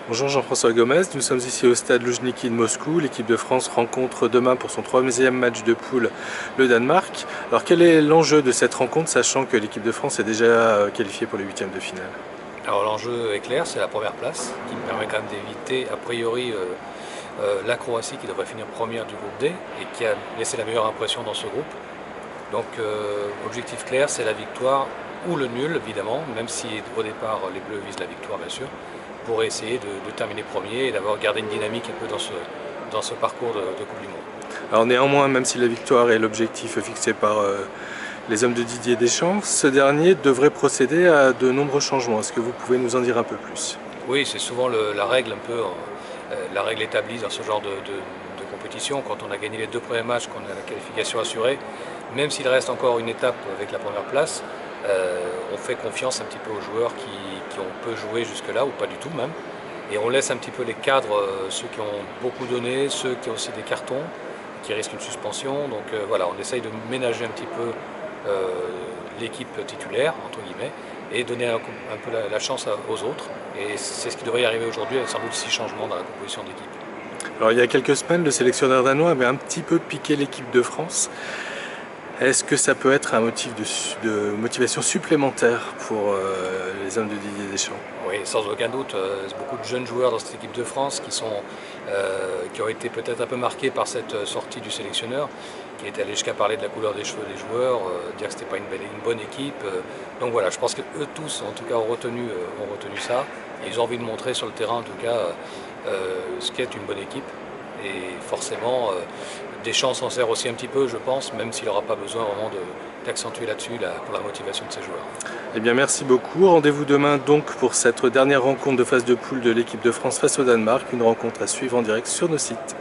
Bonjour Jean-François Gomez, nous sommes ici au stade Loujniki de Moscou. L'équipe de France rencontre demain pour son troisième match de poule le Danemark. Alors quel est l'enjeu de cette rencontre, sachant que l'équipe de France est déjà qualifiée pour les huitièmes de finale? Alors l'enjeu est clair, c'est la première place qui me permet quand même d'éviter a priori la Croatie qui devrait finir première du groupe D et qui a laissé la meilleure impression dans ce groupe. Donc objectif clair, c'est la victoire ou le nul évidemment, même si au départ les Bleus visent la victoire bien sûr, pour essayer de terminer premier et d'avoir gardé une dynamique un peu dans ce parcours de Coupe du Monde. Alors néanmoins, même si la victoire est l'objectif fixé par les hommes de Didier Deschamps, ce dernier devrait procéder à de nombreux changements. Est-ce que vous pouvez nous en dire un peu plus? Oui, c'est souvent la règle un peu, la règle établie dans ce genre de compétition. Quand on a gagné les deux premiers matchs, qu'on a la qualification assurée, même s'il reste encore une étape avec la première place, on fait confiance un petit peu aux joueurs qui ont peu joué jusque-là, ou pas du tout même. Et on laisse un petit peu les cadres, ceux qui ont beaucoup donné, ceux qui ont aussi des cartons, qui risquent une suspension. Donc voilà, on essaye de ménager un petit peu l'équipe titulaire, entre guillemets, et donner un peu la chance aux autres. Et c'est ce qui devrait y arriver aujourd'hui, avec sans doute 6 changements dans la composition d'équipe. Alors il y a quelques semaines, le sélectionneur danois avait un petit peu piqué l'équipe de France. Est-ce que ça peut être un motif de motivation supplémentaire pour les hommes de Didier Deschamps? Oui, sans aucun doute. Beaucoup de jeunes joueurs dans cette équipe de France qui ont été peut-être un peu marqués par cette sortie du sélectionneur, qui est allé jusqu'à parler de la couleur des cheveux des joueurs, dire que c'était pas une bonne équipe. Donc voilà, je pense qu'eux tous, en tout cas, ont retenu ça. Et ils ont envie de montrer sur le terrain, en tout cas, ce qu'est une bonne équipe. Et forcément, Deschamps s'en sert aussi un petit peu, je pense, même s'il n'aura pas besoin vraiment d'accentuer là-dessus pour la motivation de ses joueurs. Eh bien merci beaucoup. Rendez-vous demain donc pour cette dernière rencontre de phase de poule de l'équipe de France face au Danemark. Une rencontre à suivre en direct sur nos sites.